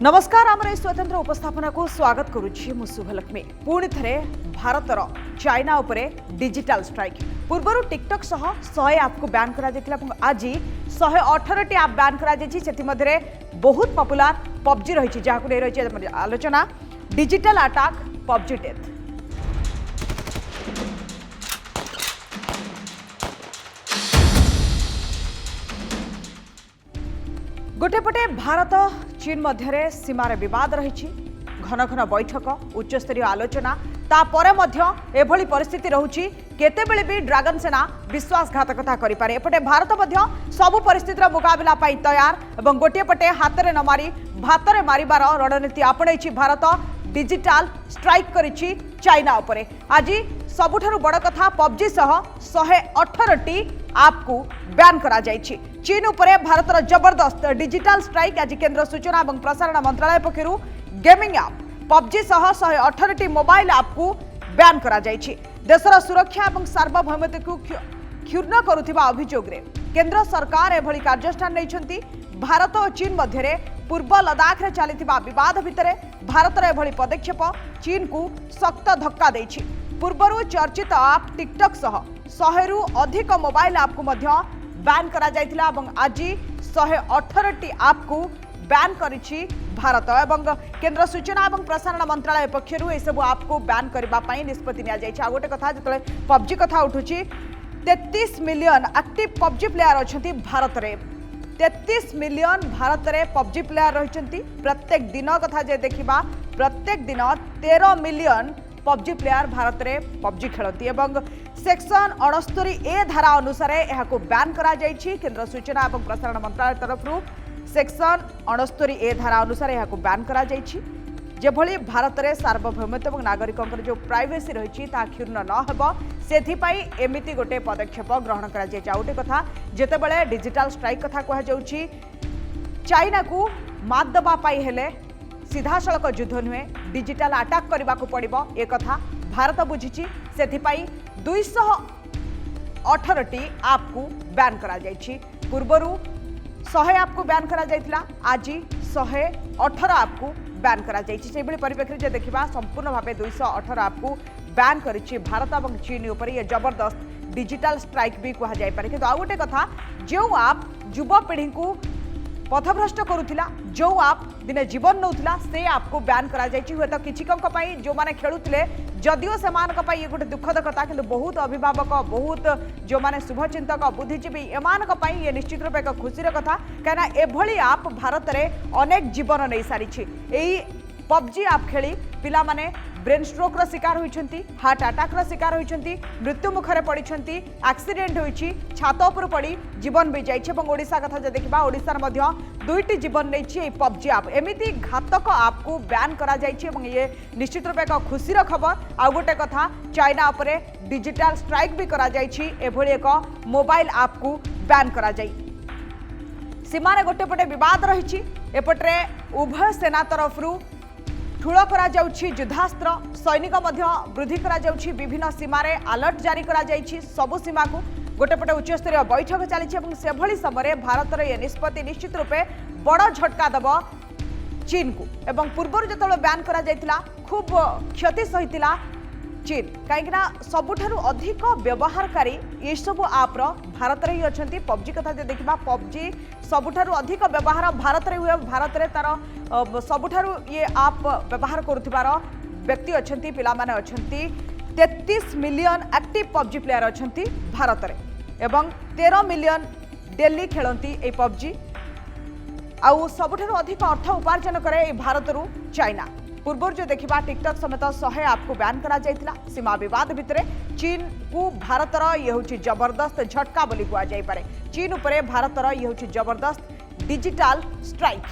नमस्कार आमर स्वतंत्र उपस्थापना को स्वागत करुच्ची मु शुभलक्ष्मी। पुणी थे भारतर चाइना उपरे डिजिटल स्ट्राइक पूर्वर टिकटक सह 100 ऐप को बैन करा आज 118 टी ऐप बैन करा बहुत पॉपुलर पबजी रही जहाँ रही आलोचना डिजिटल अटैक पबजी डेथ। गोटेपटे भारत चीन मध्य सीमार बद रही घन घन बैठक उच्चस्तरीय आलोचना तापर एभली परिस्थिति रहुची केतेबेले भी ड्रैगन सेना विश्वासघातकता करिपारे। एपटे भारत सबु परिस्थितिर मुकाबला पाई तैयार एवं गोटे पटे हाथ में न मारी भातरे मारिबार रणनीति आपणैछि भारत डिजिटल स्ट्राइक करिछि चाइना उपरे। आज सबुठारु बड़ कथा पबजी सह 118 टी ऐप को बैन करा जाइछि। चीन उपरे भारतर जबरदस्त डिजिटल स्ट्राइक आज केंद्र सूचना और प्रसारण मंत्रालय पक्षरु गेमिंग ऐप पबजी सह 118 टी मोबाइल ऐप को बैन करा जाइछि। देशर सुरक्षा और सार्वभौमत्व को क्षुण्ण करुथिबा अभियोग रे केंद्र सरकार एभली कार्यानुष्ठान नैछंती। भारत और चीन मध्य पूर्व लद्दाख रे चलिथिबा विवाद भितरे भारतर एभली पदक्षेप चीन को सख्त धक्का देछि। पूर्वरु चर्चित ऐप टिकटक सह 100 रु अधिक मोबाइल ऐप को मध्य बैन करा जायतिला एवं आज 118 टी ऐप को बैन करिछि भारत एवं केंद्र सूचना और प्रसारण मंत्रालय पक्षरु ए सब ऐप को बैन करबा पई निष्पत्ति निया जायछि। आ गोटे कथा जतले पबजी कथा उठुछि 33 मिलियन एक्टिव पबजी प्लेयर अछंती भारत रे। 33 मिलियन भारत रे पबजी प्लेयर रहिछंती। प्रत्येक दिन कथा जे देखिबा प्रत्येक दिन 13 मिलियन पबजी प्लेयर भारत रे पबजी खेलती एवं सेक्शन 69 ए धारा अनुसार यह बैन करा जाइछि। केंद्र सूचना और प्रसारण मंत्रालय तरफ सेक्शन 69 ए धारा अनुसार यह बैन करा जाइछि। जेभली भारत रे सार्वभौमत्व और नागरिकों जो प्राइवेसी रही क्षुण्ण न हेब सेथिपाई एमिति गोटे पदक्षेप ग्रहण करा जाइछि। आ गोटे कथा जेतेबेले डिजिटल स्ट्राइक कथा कह जाउछि चाइना को मात दबा पाई हेले सीधा सड़क युद्ध नुहे डिजिटल अटैक करने को पड़ो एक कथा भारत बुझी से 218 टी ऐप को बैन करा जाइछि। पूर्वरु 100 ऐप को बैन करा जाइतिला आज 118 ऐप को बैन करा जाइछि। से बड़ी परिप्रेक्षी जे देखिबा संपूर्ण भाव 218 ऐप को बैन करिछि भारत और चीन उपर ये जबरदस्त डिजिटल स्ट्राइक भी कहा जाय पारे। किंतु आ गोटे कथा जो ऐप युवपीढ़ी को पथभ्रष्ट करुला जो आप दिने जीवन नौला से आपको बैन करा जाइछि। हुए तो किछिकम पई जो माने खेलुतले जदियो सेमान पई ये गोटे दुखद कथा किंतु बहुत अभिभावक बहुत जो माने शुभचिंतक बुद्धिजीवी एमान पई ये निश्चित रूप एक खुशीर कथा कहना एभली आप भारत रे अनेक जीवन नहीं सारी। एई पबजी ऐप खेली पिला माने ब्रेन स्ट्रोक रो शिकार होइछंती हार्ट अटैक रो शिकार होइछंती मृत्यु मुखरे पड़िछंती एक्सीडेंट होइछि छात उपर पड़ी जीवन भी जाइछि। एवं ओडिशा कथा जे देखिबा ओडिशार मध्य 2टी जीवन नैछि ए पबजी ऐप एमिति घातक ऐप को बैन करा जाइछि एवं ये निश्चित रूप एक खुशीर खबर। आ गोटे कथा चाइना उपरे डिजिटल स्ट्राइक भी करा जाइछि एभली एक मोबाइल ऐप को बैन करा जाई। सीमारे गोटे पटे विवाद रहिछि एपटरे उभय सेना तरफरु ठूल करा जाउछि युद्धास्त्र सैनिक मध्य वृद्धि करा जाउछि विभिन्न सीमारे अलर्ट जारी करा जाइछि सबु सीमा को गोटेपटे उच्चस्तरीय बैठक चली और से भली समय भारत ये निष्पत्ति निश्चित रूपे बड़ झटका दब चीन को एवं पूर्वर जो बैन करा जाइतिला खूब क्षति सहितिला चीन कहीं सबुठारु अधिक व्यवहारकारी ये सब ऐप भारत ही अच्छा। पबजी कथा जो देखा पबजी सबुठारु अधिक व्यवहार भारत में हुए भारत में तार सबुठारु ये ऐप व्यवहार करुथिबार व्यक्ति अच्छा पिला माने अच्छा 33 मिलियन एक्टिव पबजी प्लेयर अच्छा भारत में एवं 13 मिलियन डेली खेलती ए पबजी आउ सबुठारु अधिक अर्थ उपार्जन करे भारत रु चाइना। पूर्व जो देखा टिकटक समेत 100 ऐप को बैन करा जाइतिला। सीमा विवाद भितर चीन को भारतर ये हूँ जबरदस्त झटका बोली कहुए। चीन उपरे भारतर ये हूँ जबरदस्त डिजिटल स्ट्राइक।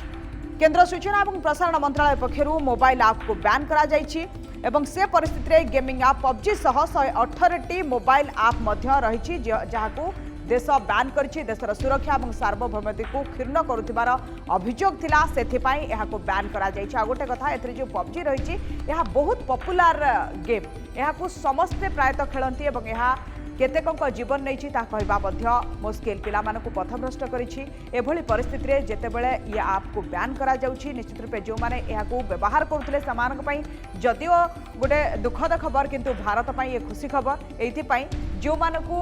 केंद्र सूचना और प्रसारण मंत्रालय पक्षरु मोबाइल ऐप को बैन करा जाइछि एवं से परिस्थिति रे गेमिंग ऐप पबजी सह 118 टी मोबाइल ऐप मध्य रही जहां देश बैन करिछि। देशर सुरक्षा और सार्वभौमत्व को क्षुण्ण करुथिबार अभियोग थिला सेथिपाई एहाको बैन करा जाइछि। आ गोटे कथा एथरे जो पबजी रहिछि यह बहुत पॉपुलर गेम यहाको समस्ते प्रायतः खेलती एवं यह केतेक जीवन नहीं कहवा मुस्किल पिलामानकु पथभ्रष्ट करिछि। एभली परिस्थिति रे जेतेबेले ये आप को बैन करा जाउछि निश्चित रूपे जो माने एहाकु व्यवहार करुथिले समानक पई जदिओ गोटे दुखद खबर किंतु भारत पई ये खुशी खबर एथि पई जो मानकु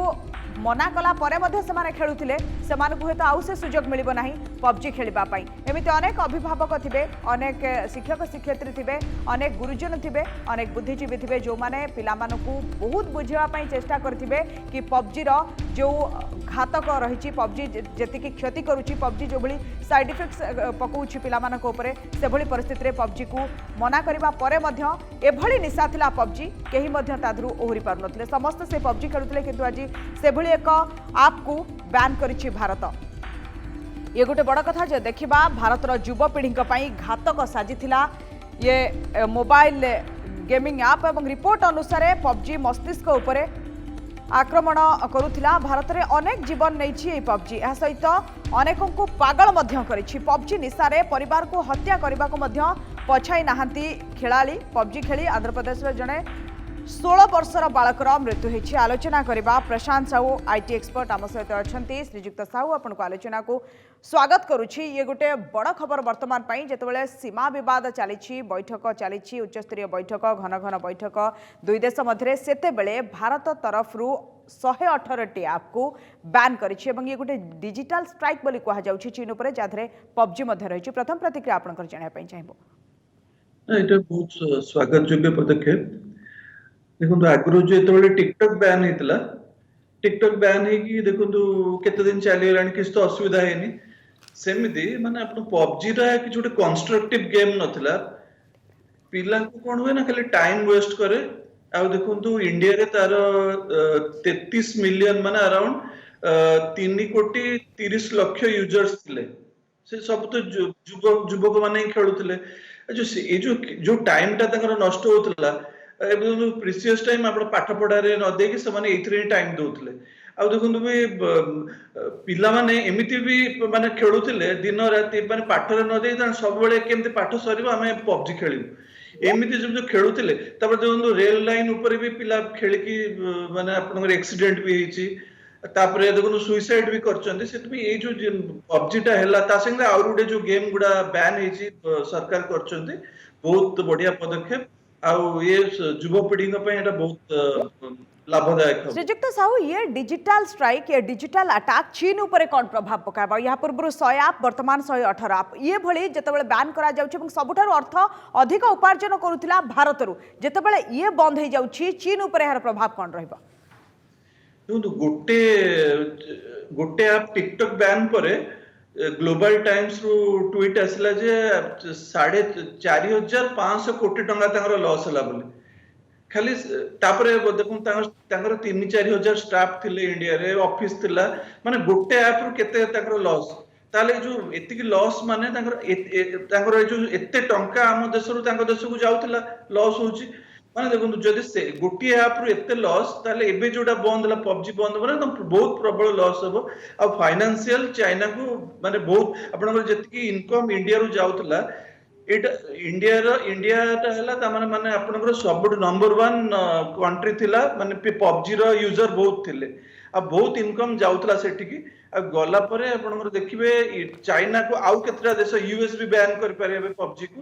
मना कला परे मध्ये सेमाने खेलुथिले सेमानकु हेतु आउ से सुजोग मिलिबो नाही पबजी खेलिबा पई। एमिति अनेक अभिभावक थिबे, अनेक शिक्षक शिक्षयित्री थिबे, अनेक गुरुजन थिबे, अनेक बुद्धिजीवी थिबे जो माने पिलामानकु बहुत बुझिबा पई चेष्टा करथिबे कि पबजी रो जो घातक रही पबजी जेतिकी क्षति करुच्ची पबजी जो भली साइड इफेक्ट्स पकाउछि पिलामानक उपरे से भली परिस्थिति रे पबजी को मना करिबा परे मध्य एभली निशा थिला पबजी केही मध्य तादरु ओहरी पार नथिले समस्त से पबजी खेलुथिले किंतु आज से भली एक आप को बैन करिछि भारत। ये गोटे बड़ कथा जे देखिबा भारतर युवपीढ़ी घातक साजिथिला ये मोबाइल गेमिंग ऐप एवं रिपोर्ट अनुसार पबजी मस्तिष्क उपरे आक्रमण करुथिला। भारत में अनेक जीवन नहीं पबजी यह सहित अनेकों को पागल करिछि। पबजी निशारे परिवार को हत्या करने को पछाई नाहांती खेलाड़ी पबजी खेली आंध्र प्रदेश जड़े 16 वर्षर बालकर मृत्यु होती। आलोचना करबा प्रशांत साहू आईटी एक्सपर्ट आम सहित अच्छा श्रीजुक्त साहू आपन को आलोचना को स्वागत करुछि। ये गोटे बड़ खबर वर्तमान पई जेतेबेले सीमा विवाद चली बैठक चली उच्चस्तरीय बैठक घन घन बैठक दुई देश मध्य सेतेबेले भारत तरफरु 118टी ऐप को बैन करिछि एवं ये गोटे डिजिटल स्ट्राइक बोली कहा जाउछि चीन उपरे जाधरे पबजी मध्य रहिछि। प्रथम प्रतिक्रिया आपनकर जानिया पई चाहबो। एटा बहुत स्वागत योग्य पदक्षेप। देखो आगु जो टिकटॉक बैन होता टिकटॉक बैन होगी देखो केते दिन चली किसी तो असुविधा है सेमती माने आप पबजी कि गोटे कंस्ट्रक्टिव गेम नथिला पिला को कौन हुए ना खाली टाइम वेस्ट करे। आ देखो इंडिया रे तार 33 मिलियन माने अराउंड 3 कोटी 30 लाख यूजर्स थिले से सब तो युवक माने खेलुथिले जो टाइम टा नष्ट होतला प्रीसियस टाइम आप पाठ पढ़ारे न देकी से टाइम दौले आ देखो भी पिला माने एमती भी माने खेलुथिले दिन राति माने पाठरे न दे सब बेले केमती पाठ सरीबो आमे पबजी खेलिबु एमती जो खेलुथिले तब देखो रेल लाइन ऊपर भी पिला खेलिकी माने आपनकर एक्सीडेंट भी हेची तापरे देखो सुइसाइड भी करचंदी सेतबी ए जो पबजी टा हैला ता संगे और गुडे जो गेम गुडा बैन हेची सरकार करचंदी बहुत बढ़िया पदक्षेप आउ ये युवपीढ़ी बहुत लाभदायक। श्रीजुक्त साहू ये डिजिटल स्ट्राइक ये डिजिटल अटैक चीन उपर कौन प्रभाव पकाइबा या पूर्व 100 ऐप वर्तमान 118 ऐप ये भली जेतेबेले बैन करा जाउछि एवं सबुठारु अर्थ अधिक उपार्जन करुथिला भारतरु जेतेबेले ये बंद हे जाउछि चीन उपर यार प्रभाव कौन रहबा। गोटे ऐप टिकटॉक बैन परे ग्लोबल टाइम्स रु ट्वीट आसला जे 4,500 कोटी टंका लॉस हला बोली खाली तापरे देखो 3-4 हजार स्टाफ थिले इंडिया रे ऑफिस थिला माने गोटे ऐप रु केते लॉस ताले जो एतिकी लॉस माने जो एते टंका हम देश रु देश को जाउथिला लॉस होची माने देखो जदि से गोटे ऐप रु एते लॉस ताले एबे जोडा बंद हला पबजी बंद बरा बहुत प्रबल लॉस हबो आ फाइनेंशियल चाइना को माने बहुत आपनकर जति इनकम इंडिया रु जाउथला एटा इंडिया ता हला ता माने आपनकर सब नंबर 1 कंट्री थिला माने पबजी रो यूजर बहुत थिले आ बहुत इनकम जाउथला सेठी की आ गला परे आपनकर देखिबे चाइना को आउ केतरा देश यूएस भी बैन कर पारे पबजी को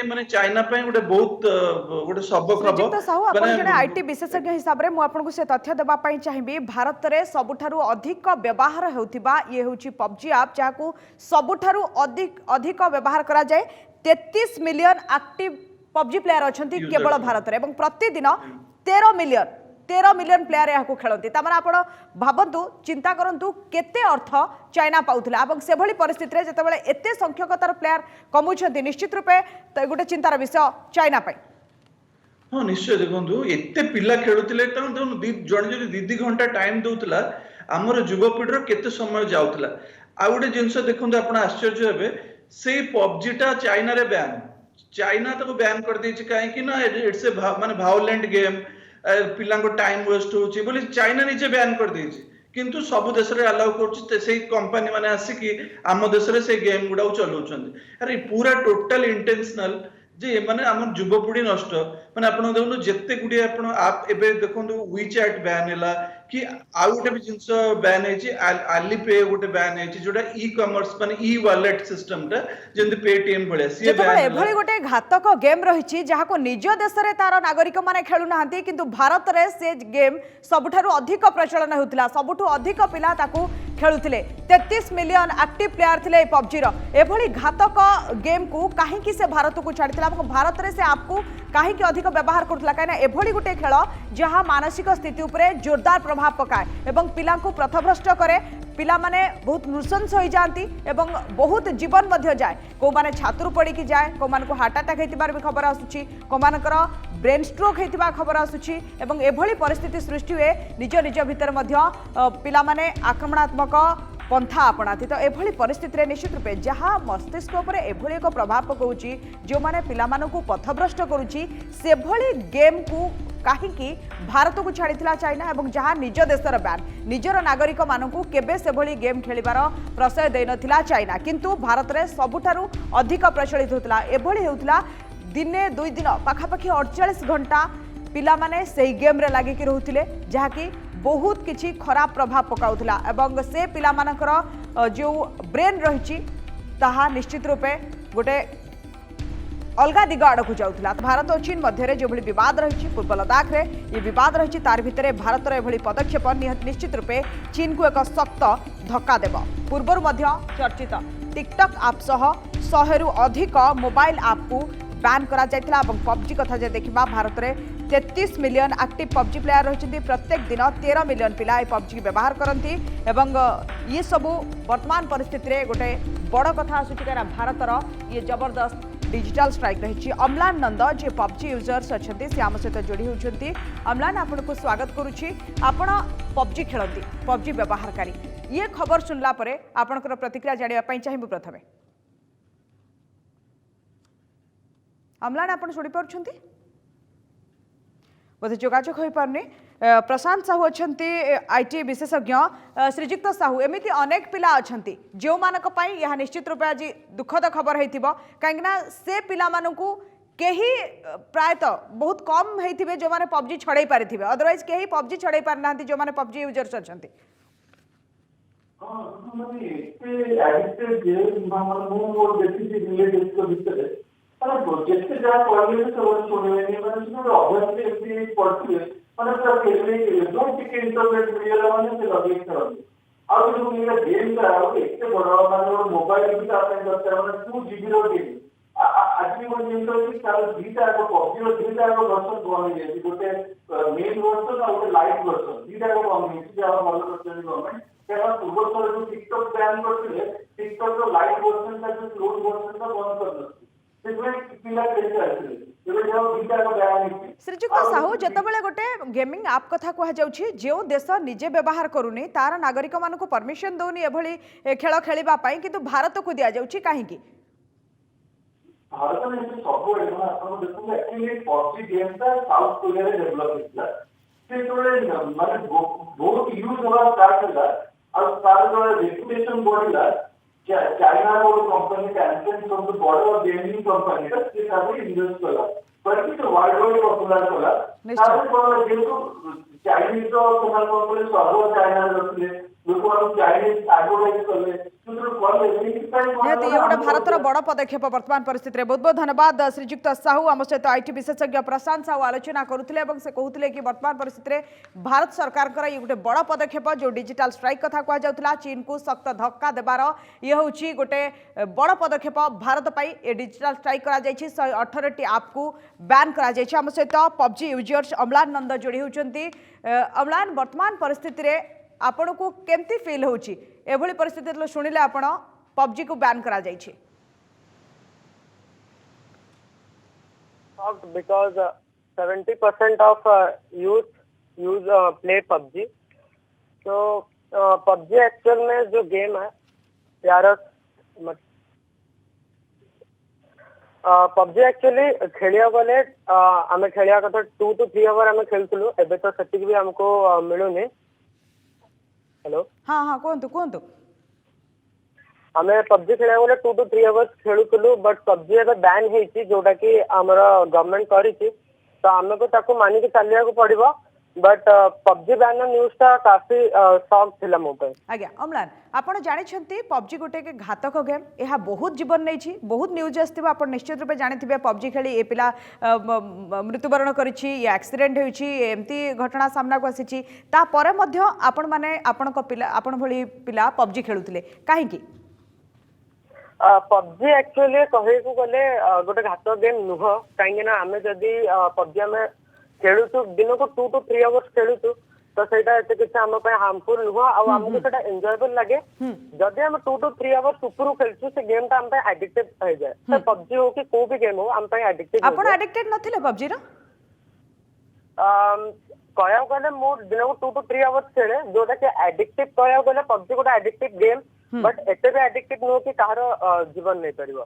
माने चाइना पे गोटे बहुत गोटे सबक हबो। साहू आपण जने आईटी विशेषज्ञ हिसाब रे मु आपन को से तथ्य देबा पई चाहिबी भारत रे सबुठारु अधिक व्यवहार हेउथिबा ये होची पबजी ऐप जाकू सबुठारु अधिक व्यवहार करा जाय 33 मिलियन एक्टिव पबजी प्लेयर अछंती केवल भारत रे एवं प्रतिदिन 13 मिलियन प्लेयर यहाँ खेलती ताମାନେ ଆପଣ ଭାବନ୍ତୁ ଚିନ୍ତା କରନ୍ତୁ କେତେ ଅର୍ଥ ଚାଇନା ପାଉଥିଲା ଏବଂ ସେଭଳି ପରିସ୍ଥିତିରେ ଯେତେବେଳେ ଏତେ ସଂଖ୍ୟକତାର ପ୍ଲେୟାର କମୁଛନ୍ତି ନିଶ୍ଚିତ ରୂପେ ଗୋଟେ ଚିନ୍ତାର ବିଷୟ ଚାଇନା ପାଇଁ। हाँ निश्चय देखो एते पिला खेलुथिले जड़े जो 2 घंटा टाइम दउतला हमर युवपीढ़ी केते समय जाउतला आ गोटे जिनस देखो आप आश्चर्य हेबे से पबजीटा चाइना रे बैन चाइना तो बैन कर देछि काहे ना इट्स ए माने वायलेंट गेम पिला टाइम वेस्ट होची बोली चाइना निजे बैन कर देछि किंतु सब देश रे अलाउ करछि से कंपनी माने आसी कि आम देश रे से गेम गुडा चलाउछन्ती अरे पूरा टोटल इंटेंशनल जे माने हम युवपीढ़ी नष्ट माने आपण देखो जेते गुडी आपण आप एबे देखो वी चैट बैन हैला कि आ गोटे भी जिंस बैन है आली पे गोटे बैन है जोटा ई कॉमर्स माने ई वॉलेट सिस्टम टा जेंति पेटीएम भले सी बैन जेतेबेले हैला एभली गोटे घातक गेम रही जहाँ निज देश में तार नागरिक मैंने खेलु ना किंतु भारत में से गेम सबुठारु अधिक प्रचलन होता सबुठु अधिक पिला ताकू खेलुथिले 33 मिलियन एक्टिव प्लेयर थिले पबजी एभली घातक गेम को कहीं से भारत को छाड़ी भारत में से आपको कहीं अधिक व्यवहार करुला कहीं एभली गोटे खेल जहाँ मानसिक स्थिति उपरे जोरदार प्रभाव पकाए एवं पिला पथभ्रष्ट करे पिला माने बहुत नृशंस हो जाती एवं बहुत जीवन मध्य जाए को माने छात्रु पड़ी की जाए को मान को हार्ट अटैक होइतिबार भी खबर आसुची को मानकर ब्रेन स्ट्रोक होइतिबा खबर आसुची एवं एभली परिस्थिति सृष्टि हुए निज निज भितर मध्य पिला माने आक्रमणात्मक पंथा अपनाती तो एभली परिस्थिति रे निश्चित रूपे जहाँ मस्तिष्क उपर एभली एक प्रभाव पकाउची जो माने पिला मानकु पथभ्रष्ट करूची सेभली गेम को कहीं भारत को छाड़ी चाइना और जहाँ निज देशर बैन निजर नागरिक मानू केबे से भली गेम खेलिबार प्रशय दे नथिला चाइना किंतु भारत में सबुठारु अधिक प्रचलित होता एभली होता दिने दुई दिन पाखापाखि 48 घंटा पिला माने सेही गेम रे लागिकी रहुथिले जहाँकि बहुत किछि खराब प्रभाव पकाउथिला एवं से पिला मानकर जो ब्रेन रही ताहा निश्चित रूपे गोटे अलग दिग आड़ को जाऊला भारत और चीन मध्य जो बद रही पूर्व लद्दाख रे ये बद रही तार भितर भारत एभली पदक्षेप निश्चित रूपे चीन को एक शक्त धक्का देव पूर्वर चर्चित टिकटॉक आप सह 100 रु अधिक मोबाइल आप को बैन करा जायतिला पबजी कथा जे देखिबा भारत में 33 मिलियन एक्टिव पबजी प्लेयर रही प्रत्येक दिन 13 मिलियन पिला पबजी व्यवहार करती एवं ये सब वर्तमान परिस्थिति रे गोटे बड़ कथा आसुची कारण भारतर ये जबरदस्त डिजिटल स्ट्राइक रही अम्लान नंद जे पबजी यूजर्स अच्छा से आम सहित जोड़ी होती अम्लान आपन को स्वागत करुच्ची आपण पबजी खेलती पबजी व्यवहारकारी ये खबर सुनला परे आपनकर प्रतिक्रिया जानिबा चाहिए प्रथमे अम्लान आपन शुणी पारुछंती बोधे जोगाजोग हो पारनी प्रशांत साहू अच्छा आईटी विशेषज्ञ श्रीजुक्त साहू एमती अनेक पिला अच्छा जो मानक पई यह निश्चित रूप आज दुखद खबर होइथिबो काहेकि से पिला मानकू केही प्रायतः बहुत कम होइथिबे जो माने पबजी छड़ाई पारिथिबे अदरवाइज केही पबजी छड़ाई पार नांती जो माने पबजी यूजर्स अच्छा ଯେତେ ଯାହା କହିଲେ ସେମାନେ ଶୁଣିବେନି ମାନେ ସେ ଅଭ୍ୟାସରେ ଏମିତି ପଢୁଥିବେ ମାନେ ପୁରା ଖେଳିବେ ଯୋଉ ଟିକେ ଇଣ୍ଟରନେଟ ମିଳିଗଲା ମାନେ ସେ ଲଗେଇ ଖେଳନ୍ତି ଆଉ ଯୋଉ ଏଇଟା ଗେମ୍ଟା ଆଉ ଏତେ ବଡ ମାନେ ମୋବାଇଲ ବି ତା ପାଇଁ ଦରକାର ମାନେ 2 GB ର ଗେମ୍ ଆଜି ଗୋଟେ ଜିନିଷ ଅଛି ତାର ଦିଟା ଆଗ ପବଜିର ଦିଟା ଆଗ ଭର୍ସନ ବନ୍ଦ ହେଇଯାଇଛି ଗୋଟେ ମେନ୍ ଭର୍ସନ ଆଉ ଗୋଟେ ଲାଇଟ୍ ଭର୍ସନ ଦିଟା ଆଗ ବନ୍ଦ ହେଇଯାଇଛି ଯାହା ଭଲ କରିଛନ୍ତି ଗଭର୍ଣ୍ଣମେଣ୍ଟ କାରଣ ପୂର୍ବ ଥର ଯୋଉ ଟିକଟକ୍ ବ୍ୟାନ୍ କରିଥିଲେ ଟିକଟକ୍ ର ଲାଇଟ୍ ଭର୍ସନଟା ଯୋଉ କ୍ଲୋଜ୍ ଭର୍ସନଟା ବନ୍ଦ କରିନଥିଲେ श्रीजुक्त साहू जितेबाला गोटे गेमिंग आप कथा कहुच्छी जो देश निजे व्यवहार करूनी तार नागरिक मान परमिशन दौनी एभली खेल खेलवाई किंतु भारत को दि जाऊँ कहीं भारत में सब देखते एक्चुअली पबजी गेमटा साउथ कोरिया रे डेवलप होता से जो माने बहुत यूज होगा स्टार्ट होला और तार जो रेपुटेशन बढ़िला चाइना और कंपनी टेंसेंट सब बड़ गेमिंग कंपनी से सब इन्वेस्ट कला पर कि वर्ल्ड वाइड पॉपुलर कला तार पर जेतो चाइनीज तो कमाल कंपनी सब चाइना रे रखले लोक चाइनीज एडवर्टाइज करले निहती ये गोटे भारतर बड़ पदक्षेप वर्तमान परिस्थिति में बहुत बहुत धन्यवाद श्रीजुक्त साहू आम सहित आईटी विशेषज्ञ प्रशांत साहू आलोचना करुले से कहते कि वर्तमान परिस्थिति में भारत सरकार ये गोटे बड़ पदक्षेप जो डिजिटल स्ट्राइक कथा कहुला चीन को सख्त धक्का देवार ये हूँ गोटे बड़ पदक्षेप भारत पर ये डिजिटल स्ट्राइक कर 118 आप को बैन कर आम सहित पबजी यूजर्स अम्लान नंद जोड़ी होती अम्लान वर्तमान परिस्थिति में आपण को केमती फील होची एभली परिस्थिति शुणिले आपण पबजी को बैन करा जायछि because 70% of youth use play PUBG तो PUBG एक्चुअल में जो गेम है यार PUBG एक्चुअली खेलिया गले आमे खेलिया कथा 2 to 3 आवर आमे खेलथुलु एबे तो सेटिक भी हमको मिलुनी हेलो हाँ हाँ कहतु कहतु आमे पबजी खेला बोले 2 to 3 आवर्स खेलुतलु बट पबजी एबे बैन हेची जोटा कि हमर गवर्नमेंट करिछि तो आमे को ताको मानि के चलिया को पड़िबो बट पबजी बैन न्यूज ता काफी शॉक थिला मो पे। आज्ञा अम्लान आपण जानिछंती पबजी गोटे के घातक गेम यह बहुत जीवन नहीं बहुत न्यूज आसथिबो आपण निश्चित रूपे जानिथिबे पबजी खेली ए पिला मृत्युवरण करिछि ये एक्सीडेंट होइछि एमती घटना सामना को आसीछि ता परे मध्य आपण माने आपण को पिला आपण भली पिला पबजी खेलुथिले काहे की पबजी एक्चुअली कहे को गले गोटे घातक गेम नुह काहे ना आमे जदी पबजी आमे खेलु दिन को 2 to 3 आवर्स खेलु तो सेटा एते किछ हम पे हार्मफुल नुह आ हमको सेटा एन्जॉयबल लागे जदी हम 2 to 3 आवर्स ऊपर खेलछु से गेम ता हम पे एडिक्टेड हो जाए तो पबजी हो कि को भी गेम हो हम पे एडिक्टेड आपण एडिक्टेड नथिले पबजी रो कहया गले मो दिन को 2 to 3 आवर्स खेले जोटा के एडिक्टिव कहया गले पबजी गोटा एडिक्टिव गेम बट एते भी एडिक्टेड नो कि काहर जीवन नै परिबो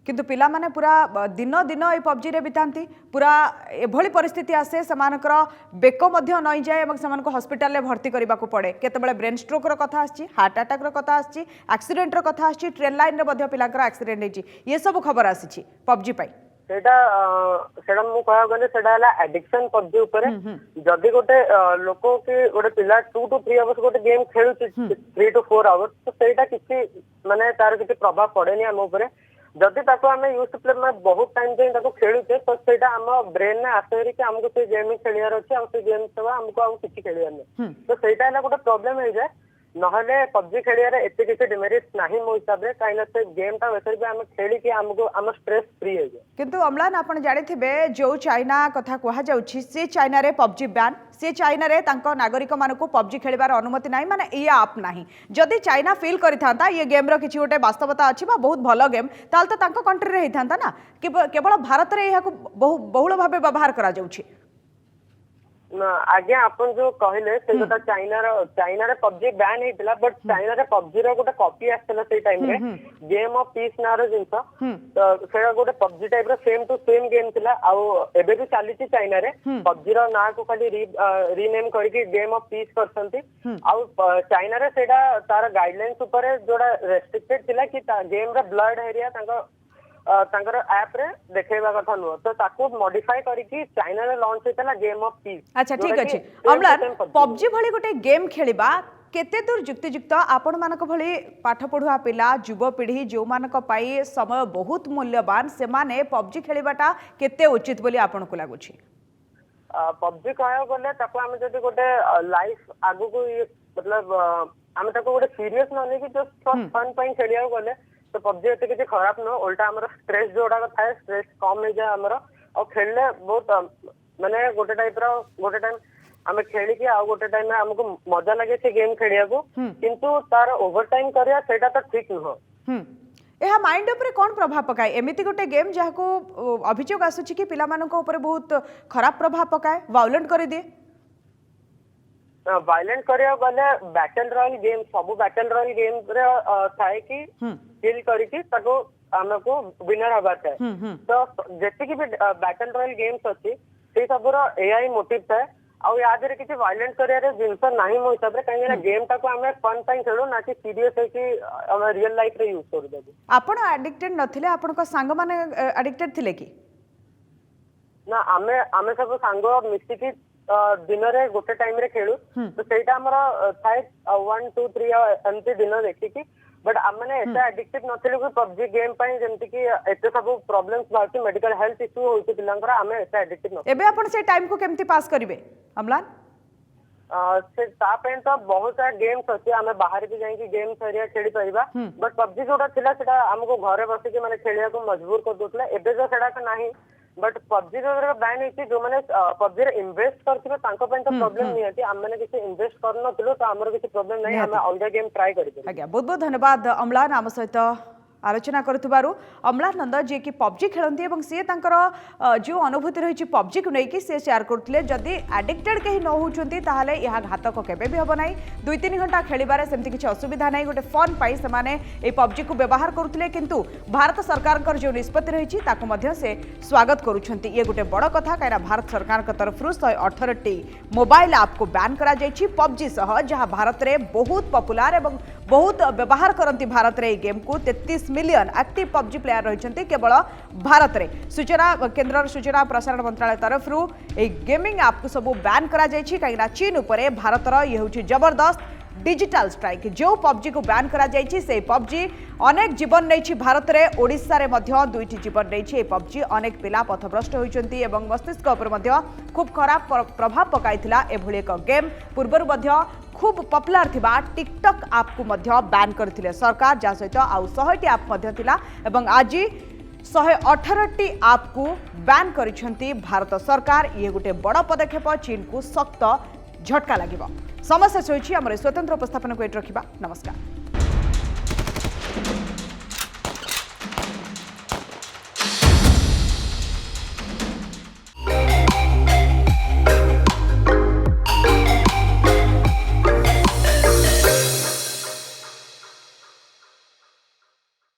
किंतु पिला माने पूरा दिन दिन ये पबजी रे बितांती पूरा एभली परिस्थिति आसे समानकर बेक मध्य नई जाए एवं समानको हॉस्पिटल ले भर्ती करबा को पड़े केतेबेले ब्रेन स्ट्रोक रो कथा आछि हार्ट अटैक रो कथा आछि एक्सीडेंट रो कथा आछि ट्रेन लाइन रे मध्य पिलाकर एक्सीडेंट हेछि ये सब खबर आछि पबजी पाई सेटा मु कहा गले सेटा हला एडिक्शन पबजी ऊपर जदी गोटे लोको के गोटे पिला 2 to 3 आवर्स गोटे गेम खेलु 3 to 4 आवर्स तो सेटा किछि माने तार किछि प्रभाव पड़ेनी हम ऊपर जदि ताको हमें यूज टू प्ले में बहुत टाइम जे ताको खेलुचे तो सेटा हम ब्रेन ने आसेरी कि हमको से गेम खेलियार अछि हम से गेम सेवा हमको हम किछि खेलियार नै तो सेटा हला गोटे प्रॉब्लम हे जाय नहले पबजी खेलियार एते किछि डिमेरिट्स नाही मो हिसाब रे काइना से गेम ता वेसर भी हम खेली कि हमको हम स्ट्रेस फ्री हे जाय किंतु अम्लान आपण जानि थिबे जो चाइना कथा कहा जाउछि से चाइना रे पबजी बैन से चाइना रे तांको नागरिक मानको पबजी खेलिबार अनुमति नाही माने ये आप नाही जदि चाइना फील करिथांता ये गेम रो किछि गोटे वास्तवता अछि बा बहुत भलो गेम ताल तो तांको कंट्री रे हिथांता ना केवल भारत रे यहाको बहुल भाबे व्यवहार करा जाउछि आगे अपन जो कहले से गोटा चाइना रे पबजी बैन हेतिला बट चाइना रे पबजी रो गोटा कॉपी आस्तला से टाइम रे गेम ऑफ पीस नारो जिंस तो सेरा गोटे पबजी टाइप रो सेम टू सेम गेम थिला आ एबे भी चाली छि चाइना रे पबजी रो ना को खाली रीनेम करके गेम ऑफ पीस करसंती आ चाइना रे सेडा तार गाइडलाइंस ऊपर जोड़ा रेस्ट्रिक्टेड थिला कि गेम रो ब्लड एरिया तांकर ऐप रे देखेबा कथा नो तो ताको मॉडिफाई करिकि चाइना रे लॉन्च हेतला गेम ऑफ पीस अच्छा ठीक अछि अम्लान पबजी भली गोटे गेम खेलिबा केते दूर युक्तियुक्त आपण मानक भली पाठ पढुआ पिला युवा पीढ़ी जो मानक पाई समय बहुत मूल्यवान से माने पबजी खेलिबाटा केते उचित बोली आपण को लागुछि पबजी कहया गले ताको हम जदी गोटे लाइफ आगु को मतलब हम ताको गोटे सीरियस नने कि जस्ट फॉर फन पई खेलिया गले तो पबजी एते किछि खराब न उल्टा हमर स्ट्रेस जोडा का थाए स्ट्रेस कम हे जाय हमर और खेलले बहुत माने गोटे टाइम हमें खेली कि आ गोटे टाइम में हमको मजा लगे से गेम खेलिया को किंतु तार ओवर टाइम करिया सेटा तो ठीक न एहा माइंड ऊपर कौन प्रभाव पकाए एमिति गोटे गेम जहाँ को अभियोग आसुछि कि पिला मानक ऊपर बहुत खराब प्रभाव पकाए वायलेंट कर दिए वायलेंट करिया गले बैटल रॉयल गेम सब बैटल रॉयल गेम रे थाए कि किल करिकि ताको हमको विनर हबार है तो जति कि भी बैटल रॉयल गेम्स अछि से सबरो एआई मोटिव थाए आ याद रे किछि वायलेंट करिया रे जिंस नाही मो हिसाब रे काहे ना गेम ताको हमें फन टाइम खेलो ना कि सीरियस है कि हम रियल लाइफ रे यूज कर देबो आपण एडिक्टेड नथिले आपण को संग माने एडिक्टेड थिले कि ना हमें सब संग मिसी कि दिन रे गोटे टाइम रे खेलु तो सेटा हमर थाए 1 2 3 एंती दिन देखि कि बट हमने एटा एडिक्टेड नथिले कि पबजी गेम पई जेंति कि एते सब प्रॉब्लम्स बाकी मेडिकल हेल्थ इश्यू होइते पिलांकर हमें एटा एडिक्टेड न एबे आपण से टाइम को केमती पास करिवे अम्लान से ता पे तो बहुत सारा गेम्स अछि हमें बाहर भी जाई कि गेम एरिया खेली परिबा बट पबजी जोटा थिला सेटा हमको घरे बसी कि माने खेलिया को मजबूर कर दोतले एबे जो सेटा का नाही बट पबजी रो बैन होती जो मैंने पबजी रे इन्वेस्ट करथिबे तांको पे तो प्रॉब्लम नहीं आती हम मैंने किसी इन्वेस्ट करनो थिलो तो हमर किसी प्रॉब्लम नहीं हम अलग गेम ट्राई करिबे आज्ञा बहुत बहुत धन्यवाद अम्लान आम सहित आलोचना करुथिबारु अम्लानंद जे कि पबजी खेलती एवं सी तांकर जो अनुभूति रही पबजी को लेकिन से शेयर करते जदि एडिक्टेड कहीं न होती ताहले यह घातक केबे भी हम ना 2-3 घंटा खेलिबारे सेमती किछि असुविधा नहीं गोटे फन पाई से माने ए पबजी को व्यवहार करुथिले किंतु भारत सरकार जो निष्पत्ति रही ताको मध्य से स्वागत करुछंती ये गोटे बड़ कथा काइना भारत सरकार तरफ 118 मोबाइल ऐप को बैन करा जायछि पबजी सह जहां भारत रे बहुत पॉपुलर एवं बहुत व्यवहार करती भारत में गेम को 33 मिलियन एक्टिव पबजी प्लेयर रही केवल भारत में। सूचना केन्द्र सूचना प्रसारण मंत्रालय तरफ गेमिंग ऐप को सब बैन करा कहीं चीन उपर भारत ये हूँ जबरदस्त डिजिटल स्ट्राइक। जो पबजी को बैन करा से पबजी अनेक जीवन नहीं भारत में ओडिशा रे मध्य 2टी जीवन नहीं पबजी अनेक पिला पथभ्रष्ट होती मस्तिष्क उपर खूब खराब प्रभाव पकाई एभली एक गेम पूर्वर खूब पॉपुलर थिबा टिकटॉक ऐप को बैन करथिले सरकार जा सहित आउ 100टी ऐप थिला एवं आज 118टी ऐप को बैन करिसेंती भारत सरकार। ये गोटे बड़ पदक्षेप चीन को सख्त झटका लगिब। समस्या होइछि हमर स्वतंत्र उपस्थापन को रखिबा। नमस्कार।